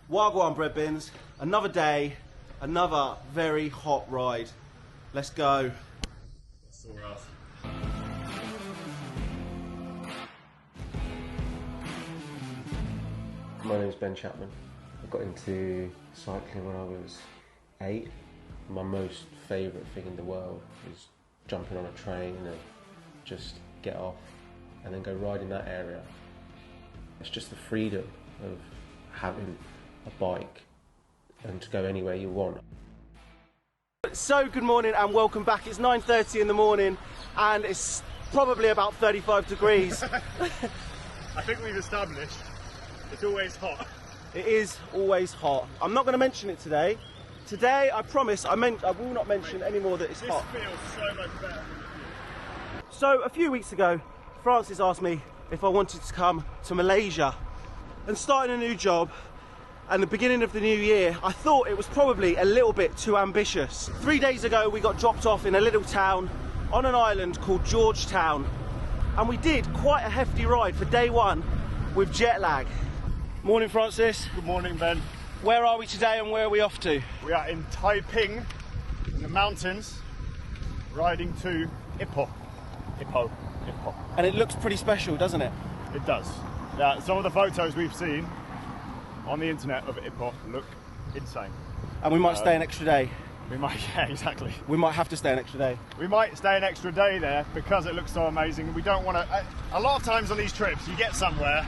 Wagwan bread bins, another day, another very hot ride. Let's go. Sore ass. My name's Ben Chapman. I got into cycling when I was 8. My most favourite thing in the world is jumping on a train and just get off and then go ride in that area. It's just the freedom of having a bike and to go anywhere you want. So good morning and welcome back. It's 9:30 in the morning and it's probably about 35 degrees. I think we've established it's always hot. It is always hot. I'm not going to mention it today. Today, I promise, I will not mention anymore that it's hot. This feels so much better. So a few weeks ago, Francis asked me if I wanted to come to Malaysia and start a new job. And the beginning of the new year, I thought it was probably a little bit too ambitious. 3 days ago, we got dropped off in a little town on an island called Georgetown. And we did quite a hefty ride for day one with jet lag. Morning, Francis. Good morning, Ben. Where are we today and where are we off to? We are in Taiping, in the mountains, riding to Ipoh. Ipoh. And it looks pretty special, doesn't it? It does. Yeah, some of the photos we've seen on the internet of Ipoh look insane. And we might stay an extra day. We might, yeah, exactly. We might have to stay an extra day. We might stay an extra day there because it looks so amazing. We don't want to. A lot of times on these trips, you get somewhere,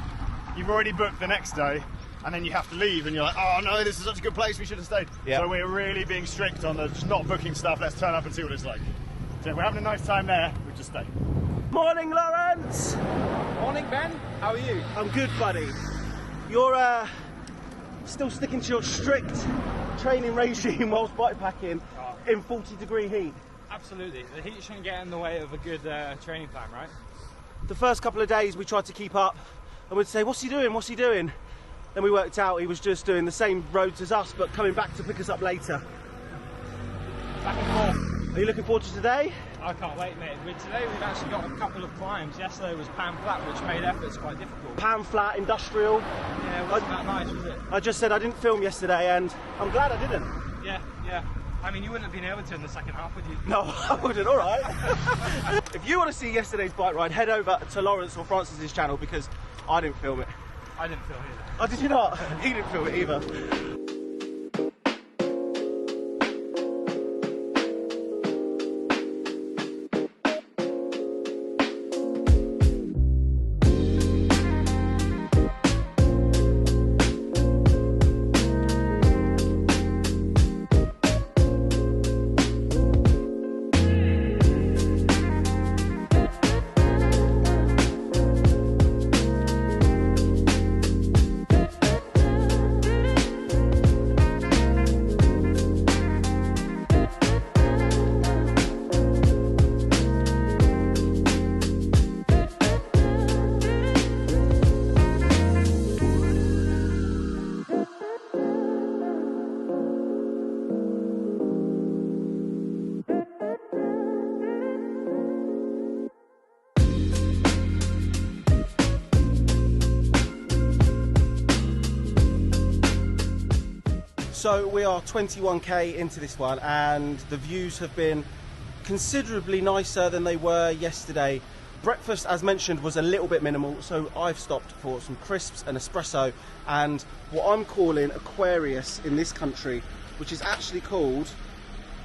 you've already booked the next day, and then you have to leave, and you're like, oh no, this is such a good place, we should have stayed. Yep. So we're really being strict on the just not booking stuff. Let's turn up and see what it's like. So if we're having a nice time there, we just stay. Morning, Lawrence. Morning, Ben. How are you? I'm good, buddy. You're still sticking to your strict training regime whilst bikepacking in 40-degree heat. Absolutely. The heat shouldn't get in the way of a good training plan, right? The first couple of days we tried to keep up and we'd say, what's he doing, what's he doing? Then we worked out he was just doing the same roads as us but coming back to pick us up later. Back and forth. Are you looking forward to today? I can't wait, mate. Today we've actually got a couple of climbs. Yesterday was Pan Flat, which made efforts quite difficult. Pan flat, industrial. Yeah, it wasn't that nice, was it? I just said I didn't film yesterday and I'm glad I didn't. Yeah. I mean, you wouldn't have been able to in the second half, would you? No, I wouldn't, alright. If you want to see yesterday's bike ride, head over to Lawrence or Francis's channel because I didn't film it. I didn't film either. Oh, did you not? He didn't film it either. So we are 21k into this one and the views have been considerably nicer than they were yesterday. Breakfast, as mentioned, was a little bit minimal, so I've stopped for some crisps and espresso and what I'm calling Aquarius in this country, which is actually called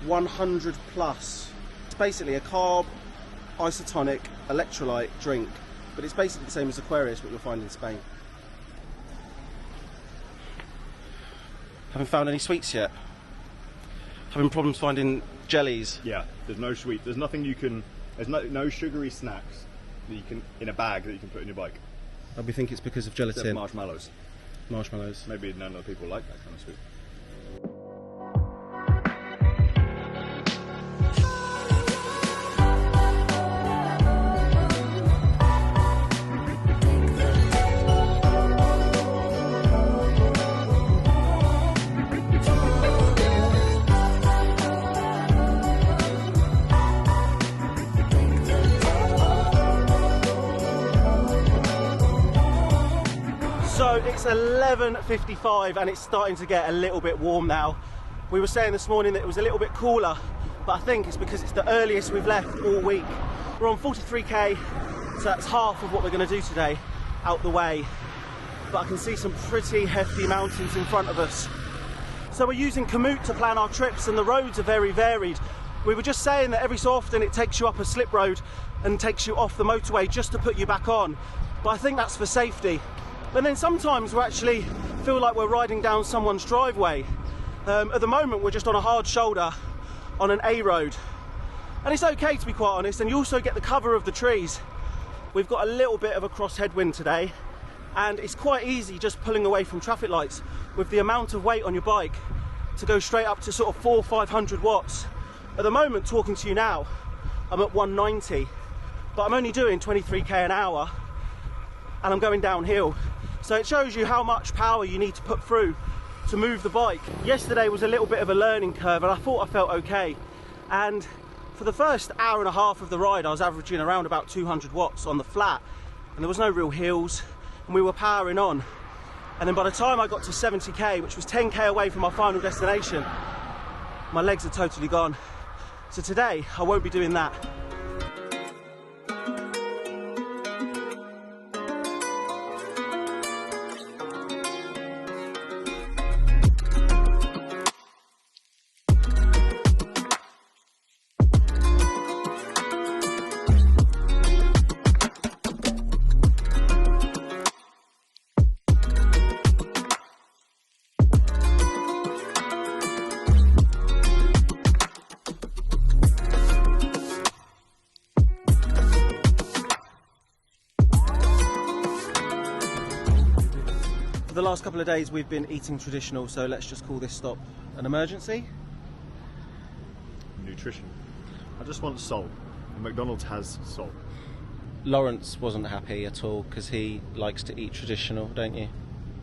100 plus. It's basically a carb, isotonic, electrolyte drink, but it's basically the same as Aquarius, what you'll find in Spain. Haven't found any sweets yet. Having problems finding jellies. Yeah, there's no sweet. There's nothing you can. There's no sugary snacks that you can in a bag that you can put in your bike. We think it's because of gelatin. Except marshmallows. Marshmallows. Maybe none of the people like that kind of sweet. It's 11:55 and it's starting to get a little bit warm now. We were saying this morning that it was a little bit cooler, but I think it's because it's the earliest we've left all week. We're on 43k, so that's half of what we're going to do today out the way. But I can see some pretty hefty mountains in front of us. So we're using Komoot to plan our trips, and the roads are very varied. We were just saying that every so often it takes you up a slip road and takes you off the motorway just to put you back on. But I think that's for safety. And then sometimes we actually feel like we're riding down someone's driveway. At the moment we're just on a hard shoulder on an A road. And it's okay, to be quite honest, and you also get the cover of the trees. We've got a little bit of a cross headwind today, and it's quite easy just pulling away from traffic lights with the amount of weight on your bike to go straight up to sort of 400 or 500 watts. At the moment, talking to you now, I'm at 190, but I'm only doing 23k an hour and I'm going downhill. So it shows you how much power you need to put through to move the bike. Yesterday was a little bit of a learning curve and I thought I felt okay. And for the first hour and a half of the ride, I was averaging around about 200 watts on the flat, and there was no real hills, and we were powering on. And then by the time I got to 70k, which was 10k away from my final destination, my legs are totally gone. So today, I won't be doing that. For the last couple of days we've been eating traditional, so let's just call this stop an emergency. Nutrition. I just want salt. And McDonald's has salt. Lawrence wasn't happy at all because he likes to eat traditional, don't you?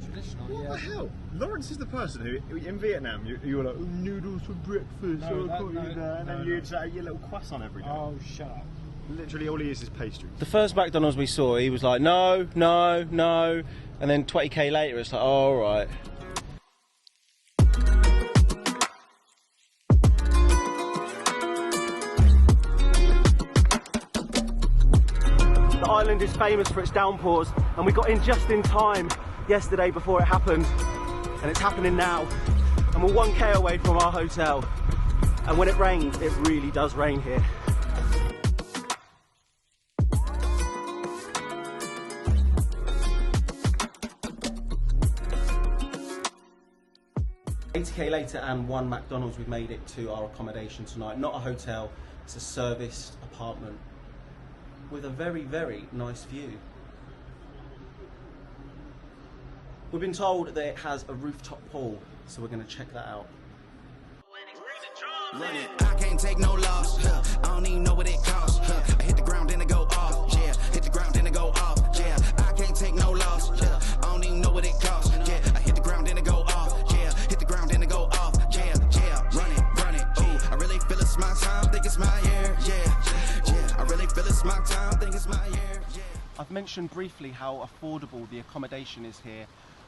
Traditional, What yeah. the hell? Lawrence is the person who, in Vietnam, you were like, oh, noodles for breakfast, No, I can't eat that, and then no. you'd say your little croissant every day. Oh, shut up. Literally all he is pastries. The first McDonald's we saw, he was like, no, no, no. And then 20k later, it's like, oh, all right. The island is famous for its downpours, and we got in just in time yesterday before it happened, and it's happening now. And we're 1k away from our hotel, and when it rains, it really does rain here. 80k later and one McDonald's, we've made it to our accommodation tonight. Not a hotel, it's a serviced apartment with a very, very nice view. We've been told that it has a rooftop pool, so we're going to check that out. I can't take no loss. I don't even know what it costs. I hit the ground then I go off. Yeah, hit the ground then I go off. Yeah, I can't take no loss. I don't even know what it costs. Yeah, I hit the ground then I go off. Yeah, hit the ground then I go off. Yeah, run it. Ooh, I really feel it's my time. Think it's my year. Yeah, I really feel it's my time. Think it's my year. Yeah. I've mentioned briefly how affordable the accommodation is here,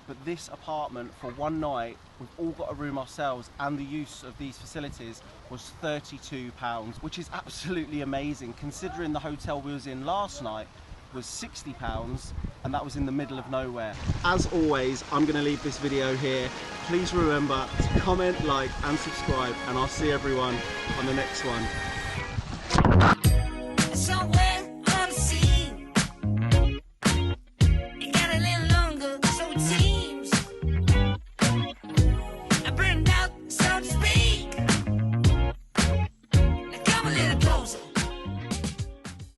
but this apartment for one night, we've all got a room ourselves, and the use of these facilities was £32, which is absolutely amazing considering the hotel we was in last night was £60, and that was in the middle of nowhere. As always, I'm going to leave this video here. Please remember to comment, like and subscribe, and I'll see everyone on the next one.